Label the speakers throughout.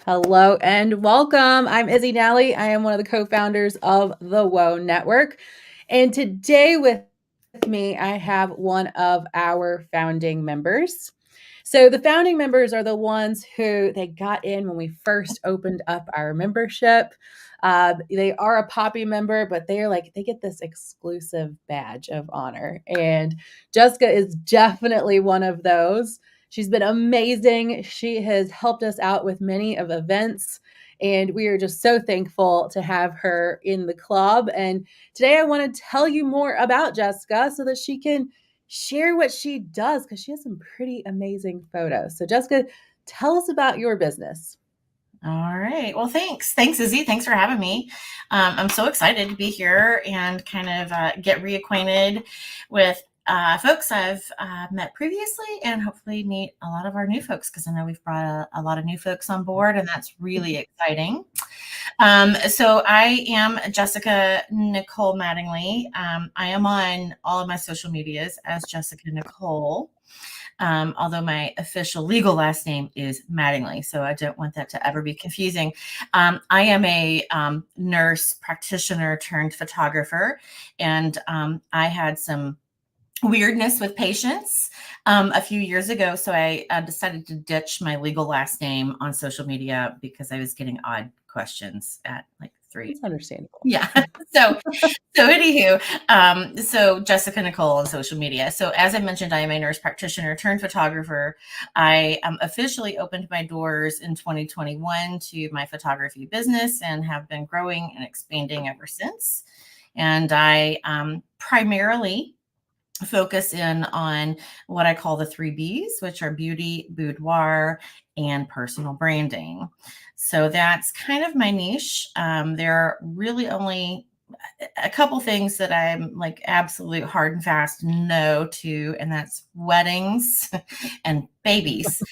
Speaker 1: Hello and welcome. I'm Izzy Nalley. I am one of the co-founders of the Whoa Network. And today with me, I have one of our founding members. So the founding members are the ones who they got in when we first opened up our membership. They are a Poppy member, but they get this exclusive badge of honor. And Jessica is definitely one of those. She's been amazing. She has helped us out with many of events, and we are just so thankful to have her in the club. And today I want to tell you more about Jessica so that she can share what she does because she has some pretty amazing photos. So Jessica, tell us about your business.
Speaker 2: All right. Well, thanks. Thanks, Izzy. Thanks for having me. I'm so excited to be here and kind of get reacquainted with folks I've met previously and hopefully meet a lot of our new folks because I know we've brought a lot of new folks on board and that's really exciting. So I am Jessica Nichole Mattingly. I am on all of my social medias as Jessica Nichole. Although my official legal last name is Mattingly, so I don't want that to ever be confusing. I am a nurse practitioner turned photographer, and I had some weirdness with patients a few years ago, so I decided to ditch my legal last name on social media because I was getting odd questions at like three.
Speaker 1: It's understandable.
Speaker 2: Yeah. So anywho, so Jessica Nichole on social media. So as I mentioned, I am a nurse practitioner turned photographer. I officially opened my doors in 2021 to my photography business and have been growing and expanding ever since. And I primarily focus in on what I call the 3 Bs, which are beauty, boudoir, and personal branding. So that's kind of my niche. There are really only a couple things that I'm like absolute hard and fast no to, and that's weddings and babies.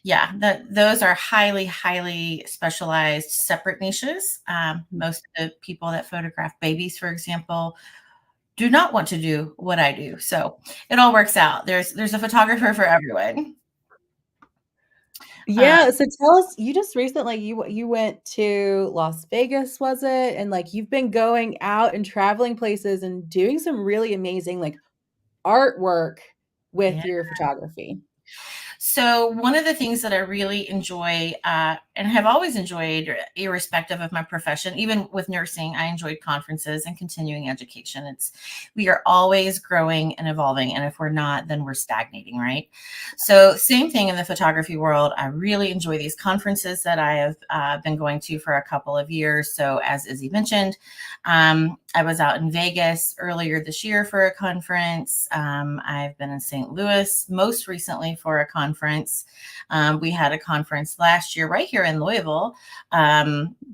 Speaker 2: Yeah, those are highly, highly specialized separate niches. Most of the people that photograph babies, for example, do not want to do what I do. So it all works out. There's a photographer for everyone. Uh,
Speaker 1: Yeah, so tell us, you just recently you went to Las Vegas, was it? And like you've been going out and traveling places and doing some really amazing like artwork
Speaker 2: yeah.
Speaker 1: with your photography.
Speaker 2: So one of the things that I really enjoy and have always enjoyed, irrespective of my profession, even with nursing, I enjoyed conferences and continuing education. We are always growing and evolving, and if we're not, then we're stagnating, right? So same thing in the photography world. I really enjoy these conferences that I have been going to for a couple of years. So as Izzy mentioned, I was out in Vegas earlier this year for a conference. I've been in St. Louis most recently for a conference. We had a conference last year right here in Louisville,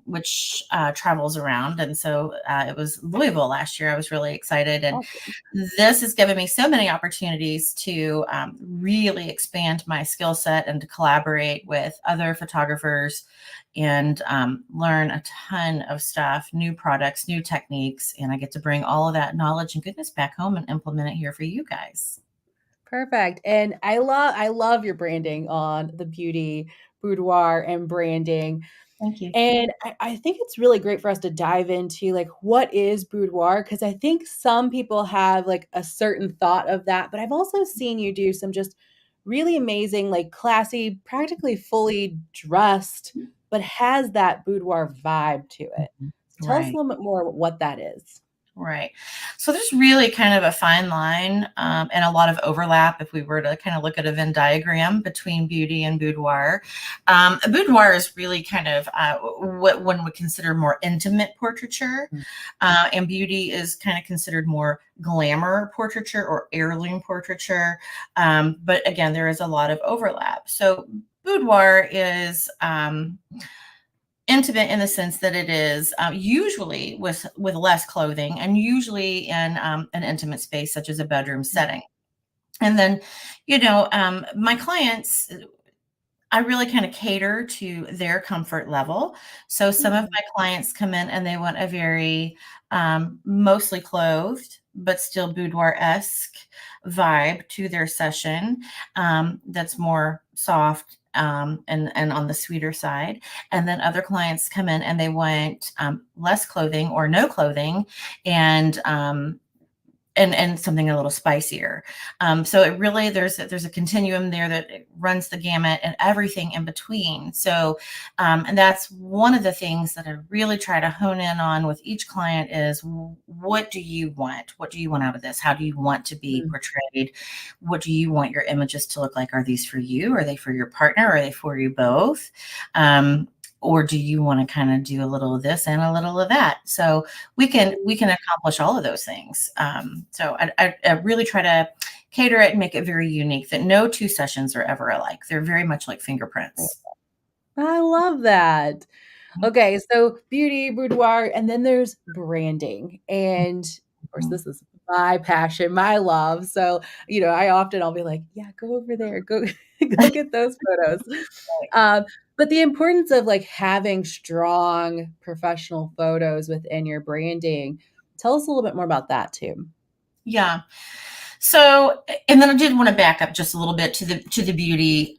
Speaker 2: which travels around. And so it was Louisville last year. I was really excited. And
Speaker 1: Awesome.
Speaker 2: this has given me so many opportunities to really expand my skill set and to collaborate with other photographers and learn a ton of stuff, new products, new techniques. And I get to bring all of that knowledge and goodness back home and implement it here for you guys.
Speaker 1: Perfect. And I love your branding on the beauty boudoir and branding.
Speaker 2: Thank you.
Speaker 1: And I think it's really great for us to dive into like what is boudoir because I think some people have like a certain thought of that, but I've also seen you do some just really amazing, like classy, practically fully dressed, but has that boudoir vibe to it. So tell us a
Speaker 2: Right.
Speaker 1: little bit more what that is.
Speaker 2: Right. So there's really kind of a fine line and a lot of overlap if we were to kind of look at a Venn diagram between beauty and boudoir. Boudoir is really kind of what one would consider more intimate portraiture, and beauty is kind of considered more glamour portraiture or heirloom portraiture. But again, there is a lot of overlap. So boudoir is intimate in the sense that it is usually with less clothing and usually in an intimate space such as a bedroom setting. And then, my clients, I really kind of cater to their comfort level. So some of
Speaker 1: Mhm.
Speaker 2: my clients come in and they want a very mostly clothed, but still boudoir-esque vibe to their session that's more soft, and on the sweeter side. And then other clients come in and they want less clothing or no clothing, and and something a little spicier. So it really, there's a continuum there that runs the gamut and everything in between. So, and that's one of the things that I really try to hone in on with each client is, what do you want? What do you want out of this? How do you want to be portrayed? What do you want your images to look like? Are these for you? Are they for your partner? Are they for you both? Or do you want to kind of do a little of this and a little of that? So we can accomplish all of those things. So I really try to cater it and make it very unique, that no two sessions are ever alike. They're very much like fingerprints.
Speaker 1: I love that. Okay, so beauty, boudoir, and then there's branding. And of course, this is my passion, my love. So, I'll be like, yeah, go over there, go go get those photos. Um, but the importance of like having strong professional photos within your branding, tell us a little bit more about that too.
Speaker 2: Yeah. So, and then I did want to back up just a little bit to the beauty,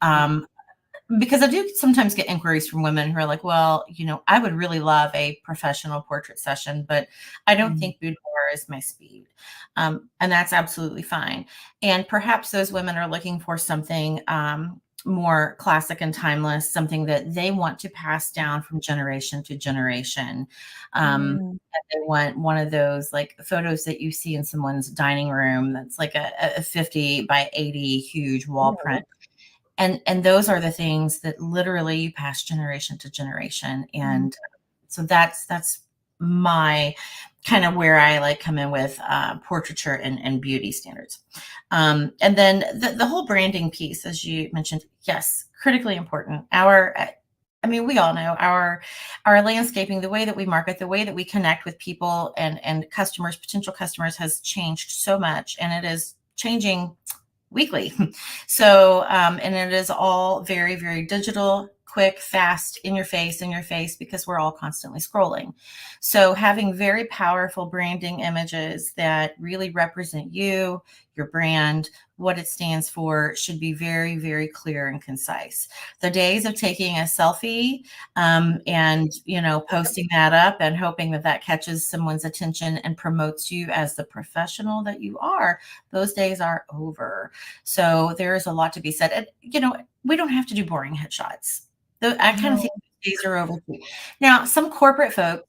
Speaker 2: because I do sometimes get inquiries from women who are like, well, I would really love a professional portrait session, but I don't think boudoir is my speed. And that's absolutely fine. And perhaps those women are looking for something more classic and timeless, something that they want to pass down from generation to generation.
Speaker 1: Yeah.
Speaker 2: And they want one of those like photos that you see in someone's dining room that's like a 50 by 80 huge wall print. And those are the things that literally you pass generation to generation. And so that's my kind of where I like come in with portraiture and beauty standards. And then the whole branding piece, as you mentioned, yes, critically important. We all know our landscaping, the way that we market, the way that we connect with people and customers, potential customers, has changed so much, and it is changing weekly. So, and it is all very, very digital, quick, fast, in your face, because we're all constantly scrolling. So having very powerful branding images that really represent you, your brand, what it stands for, should be very, very clear and concise. The days of taking a selfie and posting that up and hoping that catches someone's attention and promotes you as the professional that you are, those days are over. So there is a lot to be said. And, we don't have to do boring headshots. I kind of think these days are over too. Now, some corporate folks,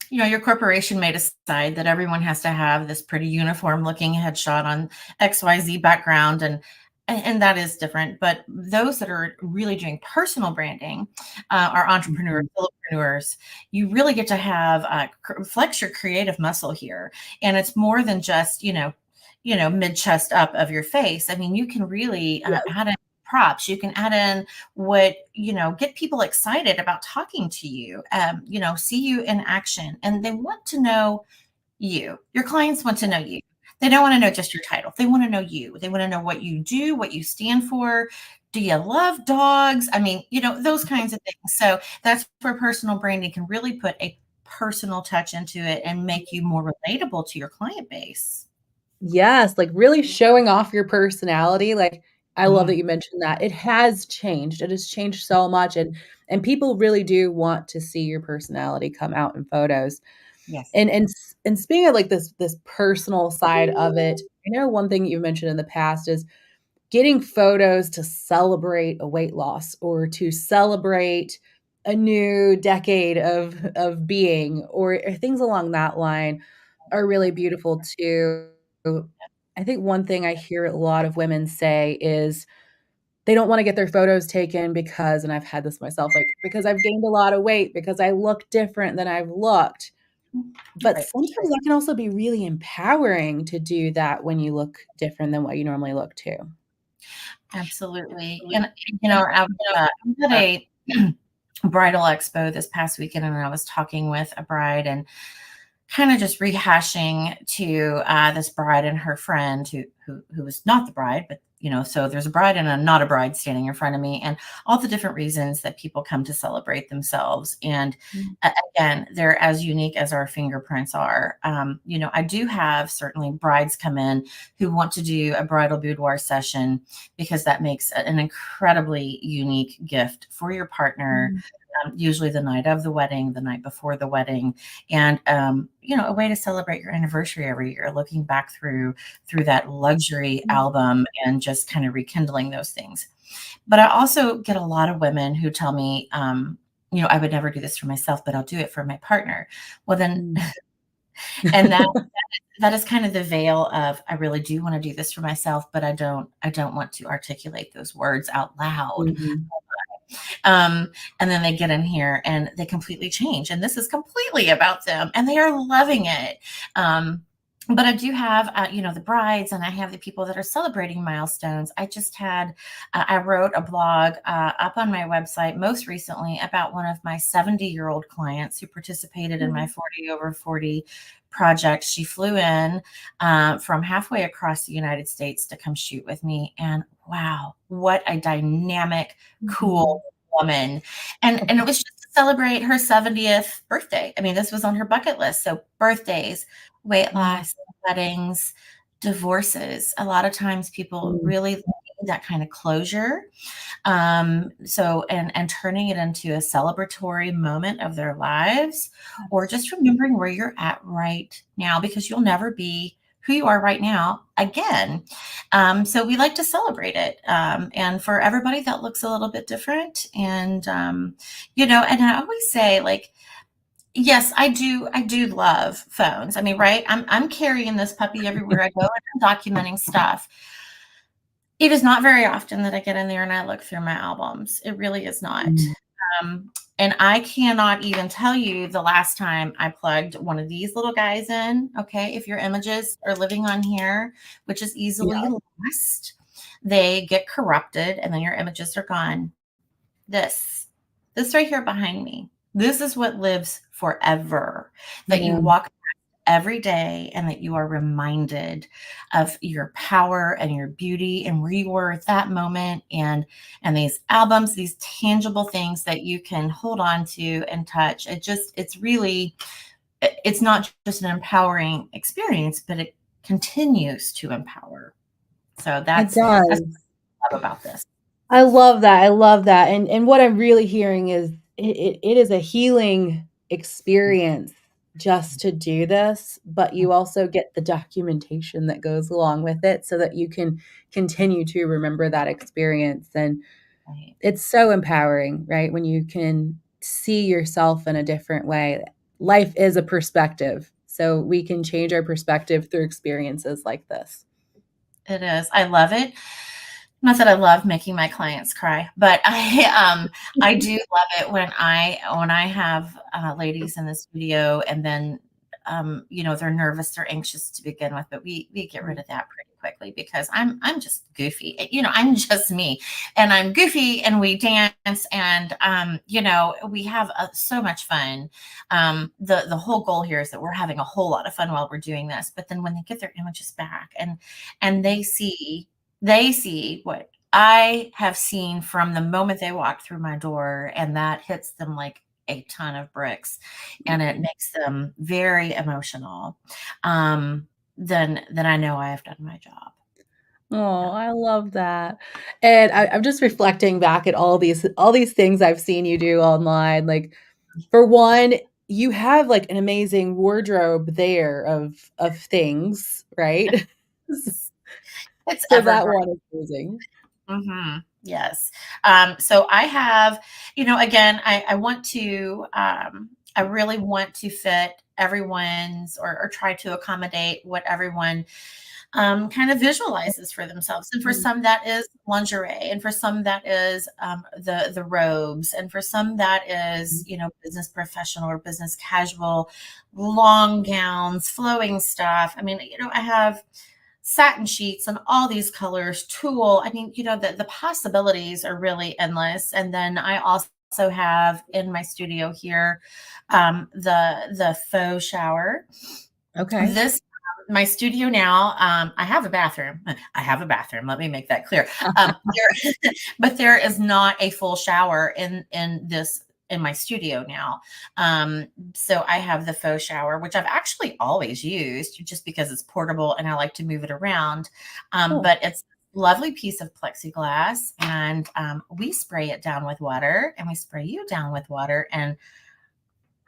Speaker 2: your corporation may decide that everyone has to have this pretty uniform looking headshot on XYZ background, and that is different. But those that are really doing personal branding are entrepreneurs, solopreneurs. You really get to have flex your creative muscle here, and it's more than just mid chest up of your face. I mean, you can really add in props. You can add in what, get people excited about talking to you, see you in action. And they want to know you. Your clients want to know you. They don't want to know just your title. They want to know you. They want to know what you do, what you stand for. Do you love dogs? I mean, those kinds of things. So that's where personal branding can really put a personal touch into it and make you more relatable to your client base.
Speaker 1: Yes, like really showing off your personality. Like, I love that you mentioned that. It has changed. It has changed so much, and people really do want to see your personality come out in photos.
Speaker 2: Yes.
Speaker 1: And speaking of like this personal side of it, I know one thing you mentioned in the past is getting photos to celebrate a weight loss or to celebrate a new decade of being, or things along that line are really beautiful too. I think one thing I hear a lot of women say is they don't wanna get their photos taken because, and I've had this myself, like, because I've gained a lot of weight, because I look different than I've looked. But
Speaker 2: Right.
Speaker 1: sometimes that can also be really empowering to do that when you look different than what you normally look too.
Speaker 2: Absolutely. And, I'm at a bridal expo this past weekend, and I was talking with a bride and kind of just rehashing to this bride and her friend who was not the bride, but so there's a bride and a not a bride standing in front of me, and all the different reasons that people come to celebrate themselves. And again, they're as unique as our fingerprints are. I do have certainly brides come in who want to do a bridal boudoir session because that makes an incredibly unique gift for your partner. Usually the night of the wedding, the night before the wedding, and a way to celebrate your anniversary every year, looking back through that luxury album and just kind of rekindling those things. But I also get a lot of women who tell me, I would never do this for myself, but I'll do it for my partner. Well, then, and that is kind of the veil of, I really do want to do this for myself, but I don't want to articulate those words out loud. And then they get in here and they completely change. And this is completely about them and they are loving it. But I do have, the brides, and I have the people that are celebrating milestones. I wrote a blog up on my website most recently about one of my 70-year-old clients who participated in my 40 over 40 project. She flew in from halfway across the United States to come shoot with me. And wow, what a dynamic, cool woman. And it was just to celebrate her 70th birthday. I mean, this was on her bucket list. So birthdays, weight loss, weddings, divorces. A lot of times people really need that kind of closure. And turning it into a celebratory moment of their lives, or just remembering where you're at right now, because you'll never be who you are right now again. So we like to celebrate it. And for everybody that looks a little bit different. And, and I always say, like, yes, I do love phones. I mean, right. I'm carrying this puppy everywhere I go, and I'm documenting stuff. It is not very often that I get in there and I look through my albums. It really is not. And I cannot even tell you the last time I plugged one of these little guys in. Okay. If your images are living on here, which is easily lost, they get corrupted and then your images are gone. This right here behind me, this is what lives forever, that you walk every day and that you are reminded of your power and your beauty and where you were at that moment, and these albums, these tangible things that you can hold on to and touch. It's not just an empowering experience, but it continues to empower. So that's what I love about this.
Speaker 1: I love that. I love that. And what I'm really hearing is it is a healing experience just to do this, but you also get the documentation that goes along with it so that you can continue to remember that experience. And it's so empowering, right? When you can see yourself in a different way. Life is a perspective. So we can change our perspective through experiences like this.
Speaker 2: It is. I love it. Not that I love making my clients cry, but I do love it when I have ladies in the studio, and then they're nervous, they're anxious to begin with, but we get rid of that pretty quickly because I'm just goofy. I'm just me, and I'm goofy, and we dance, and we have so much fun. The whole goal here is that we're having a whole lot of fun while we're doing this. But then when they get their images back and they see what I have seen from the moment they walk through my door, and that hits them like a ton of bricks, and it makes them very emotional. Then I know I have done my job.
Speaker 1: Oh, I love that. And I'm just reflecting back at all these things I've seen you do online. Like, for one, you have like an amazing wardrobe there of things, right?
Speaker 2: It's
Speaker 1: So that
Speaker 2: evergreen.
Speaker 1: one is amazing.
Speaker 2: Yes. So I have, again, I want to, I really want to fit everyone's, or try to accommodate what everyone kind of visualizes for themselves. And for some that is lingerie, and for some that is the robes, and for some that is, business professional or business casual, long gowns, flowing stuff. I mean, I have satin sheets and all these colors, tulle. I mean, the possibilities are really endless. And then I also have in my studio here the faux shower.
Speaker 1: Okay.
Speaker 2: my studio now, I have a bathroom. I have a bathroom. Let me make that clear. But there is not a full shower in my studio now. So I have the faux shower, which I've actually always used just because it's portable and I like to move it around.
Speaker 1: Oh,
Speaker 2: But it's a lovely piece of plexiglass, and we spray it down with water, and we spray you down with water, and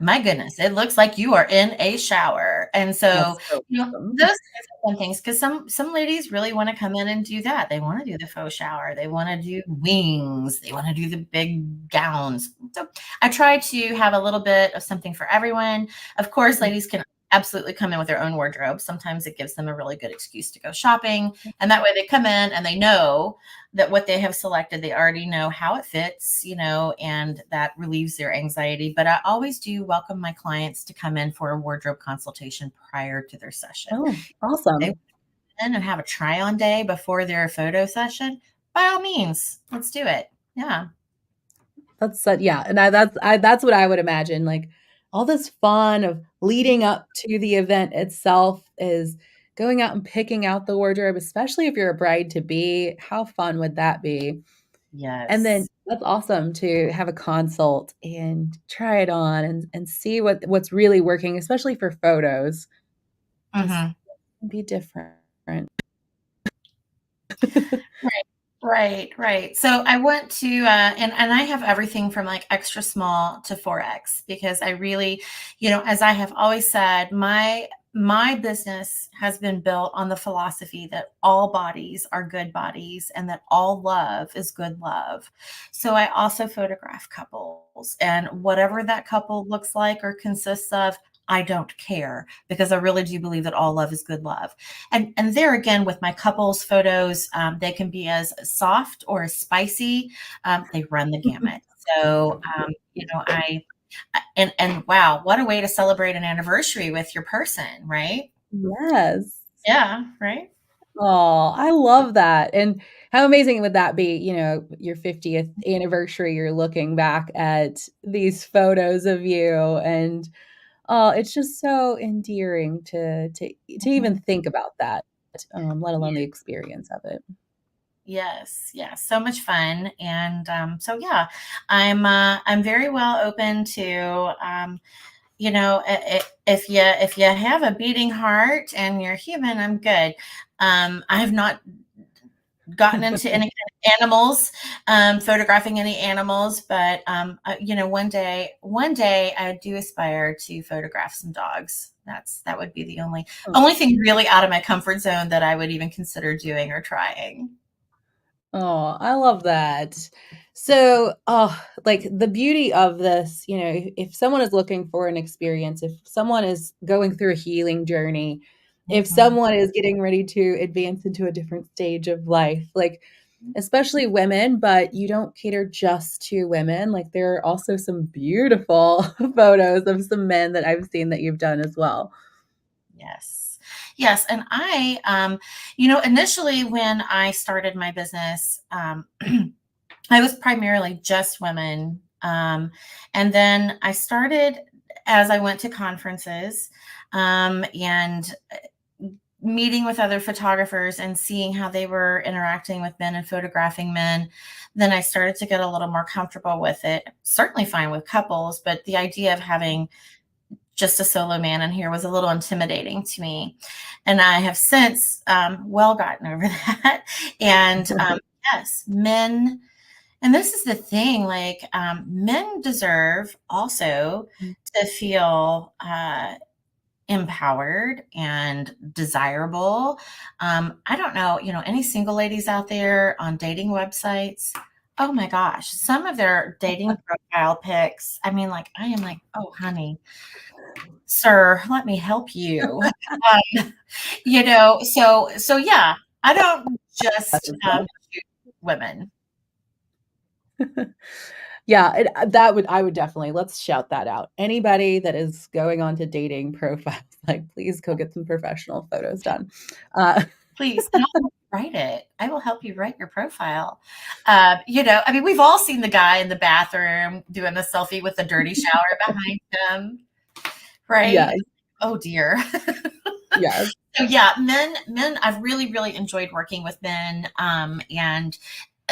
Speaker 2: my goodness, it looks like you are in a shower. And so,
Speaker 1: that's so
Speaker 2: those
Speaker 1: awesome.
Speaker 2: kinds of fun things, because some ladies really want to come in and do that. They want to do the faux shower. They want to do wings. They want to do the big gowns. So I try to have a little bit of something for everyone. Of course, ladies can absolutely come in with their own wardrobe. Sometimes it gives them a really good excuse to go shopping. And that way they come in and they know that what they have selected, they already know how it fits, and that relieves their anxiety. But I always do welcome my clients to come in for a wardrobe consultation prior to their session.
Speaker 1: Oh,
Speaker 2: They
Speaker 1: awesome.
Speaker 2: come in and have a try on day before their photo session. By all means, let's do it. Yeah.
Speaker 1: Yeah, and that's what I would imagine, like, all this fun of leading up to the event itself is going out and picking out the wardrobe, especially if you're a bride to be. How fun would that be? And then
Speaker 2: Yes.
Speaker 1: that's awesome to have a consult and try it on and see what's really working, especially for photos, 'cause
Speaker 2: Hmm.
Speaker 1: it can be different.
Speaker 2: Right, right. So I want to, and I have everything from like extra small to 4X, because I really, as I have always said, my business has been built on the philosophy that all bodies are good bodies and that all love is good love. So I also photograph couples, and whatever that couple looks like or consists of, I don't care, because I really do believe that all love is good love. And there again, with my couples photos, they can be as soft or as spicy. They run the gamut. So, and wow, what a way to celebrate an anniversary with your person, right?
Speaker 1: Yes.
Speaker 2: Yeah, right.
Speaker 1: Oh, I love that, and how amazing would that be, your 50th anniversary, you're looking back at these photos of you, and, oh, it's just so endearing to even
Speaker 2: Mhm.
Speaker 1: think about that, let alone the
Speaker 2: Yeah.
Speaker 1: experience of it.
Speaker 2: Yes, yes, so much fun, and so yeah, I'm very well open to if you have a beating heart and you're human, I'm good. I have not gotten into any kind of animals, photographing any animals, but one day I do aspire to photograph some dogs. That would be the only thing really out of my comfort zone that I would even consider doing or trying.
Speaker 1: Oh, I love that. So, like the beauty of this, if someone is looking for an experience, if someone is going through a healing journey, if
Speaker 2: Mhm.
Speaker 1: someone is getting ready to advance into a different stage of life, like especially women, but you don't cater just to women. Like there are also some beautiful photos of some men that I've seen that you've done as well.
Speaker 2: Yes. Yes. And initially when I started my business, I was primarily just women. And then I started as I went to conferences, and meeting with other photographers and seeing how they were interacting with men and photographing men. Then I started to get a little more comfortable with it. Certainly fine with couples, but the idea of having just a solo man in here was a little intimidating to me. And I have since well gotten over that. And yes, men, and this is the thing, like men deserve also to feel empowered and desirable. I don't know, any single ladies out there on dating websites. Oh my gosh, some of their dating profile pics. I mean, like, I am like, oh, honey, sir, let me help you. So yeah, I don't just shoot women.
Speaker 1: Yeah, I would definitely let's shout that out. Anybody that is going on to dating profiles, like, please go get some professional photos done. Uh,
Speaker 2: Please, and I'll help you write it. I will help you write your profile. I mean, we've all seen the guy in the bathroom doing the selfie with the dirty shower behind him, right?
Speaker 1: yes,
Speaker 2: Oh dear.
Speaker 1: yes.
Speaker 2: So yeah, men, I've really enjoyed working with men, and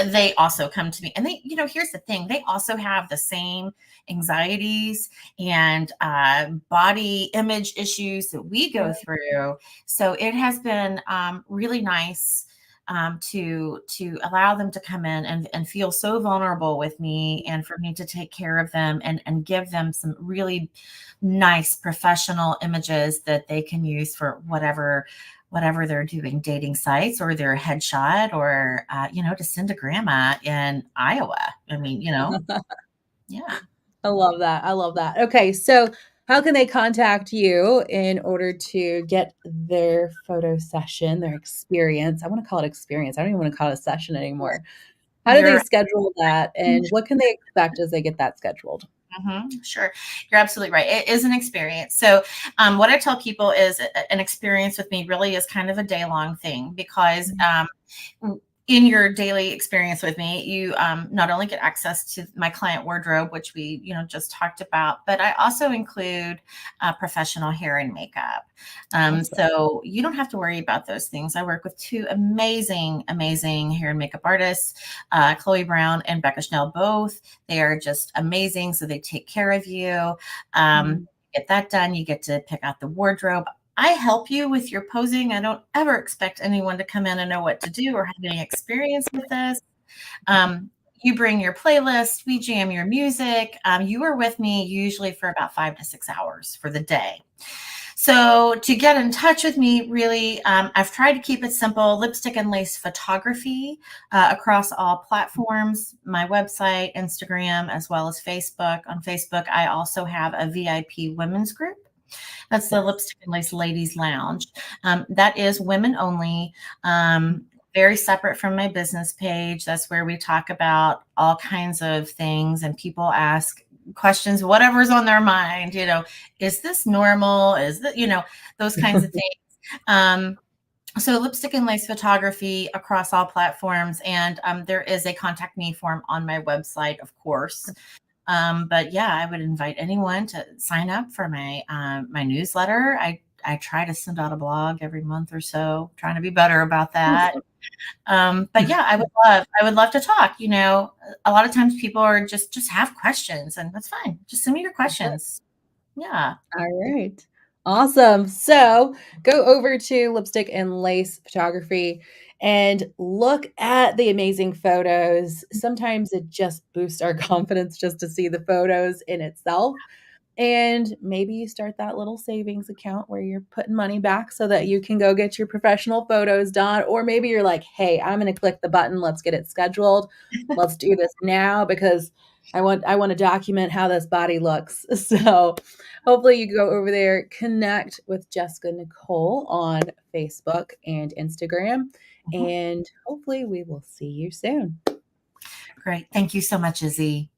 Speaker 2: they also come to me, and they, here's the thing, they also have the same anxieties and body image issues that we go through. So it has been really nice to allow them to come in and feel so vulnerable with me, and for me to take care of them and give them some really nice professional images that they can use for whatever they're doing, dating sites or their headshot, or to send to grandma in Iowa. I mean, yeah.
Speaker 1: I love that. I love that. Okay, so how can they contact you in order to get their photo session, their experience? I want to call it experience. I don't even want to call it a session anymore. How do they
Speaker 2: You're
Speaker 1: schedule that, and what can they expect as they get that scheduled?
Speaker 2: Sure. You're absolutely right. It is an experience. So, what I tell people is an experience with me really is kind of a day long thing, because in your daily experience with me, you not only get access to my client wardrobe, which we just talked about, but I also include professional hair and makeup.
Speaker 1: Awesome.
Speaker 2: So you don't have to worry about those things. I work with two amazing hair and makeup artists, Chloe Brown and Becca Schnell. Both, they are just amazing. So they take care of you.
Speaker 1: Mhm.
Speaker 2: Get that done. You get to pick out the wardrobe. I help you with your posing. I don't ever expect anyone to come in and know what to do or have any experience with this. Um, you bring your playlist, we jam your music. You are with me usually for about 5 to 6 hours for the day. So to get in touch with me, really, I've tried to keep it simple. Lipstick and lace photography across all platforms, my website, Instagram, as well as Facebook. On Facebook, I also have a VIP women's group. That's the
Speaker 1: Yes.
Speaker 2: Lipstick and Lace Ladies Lounge. That is women only. Very separate from my business page. That's where we talk about all kinds of things, and people ask questions, whatever's on their mind. Is this normal? Is that, those kinds of things. So lipstick and lace photography across all platforms, and there is a contact me form on my website, of course. But yeah, I would invite anyone to sign up for my newsletter. I try to send out a blog every month or so, trying to be better about that.
Speaker 1: Awesome.
Speaker 2: But yeah, I would love to talk. A lot of times people are just have questions, and that's fine. Just send me your questions. Yeah.
Speaker 1: All right. Awesome. So go over to Lipstick and Lace Photography and look at the amazing photos. Sometimes it just boosts our confidence just to see the photos in itself. And maybe you start that little savings account where you're putting money back so that you can go get your professional photos done. Or maybe you're like, hey, I'm going to click the button. Let's get it scheduled. Let's do this now because I want to document how this body looks. So hopefully you go over there, connect with Jessica Nichole on Facebook and Instagram,
Speaker 2: Mhm.
Speaker 1: and hopefully we will see you soon.
Speaker 2: Great. Thank you so much, Izzy.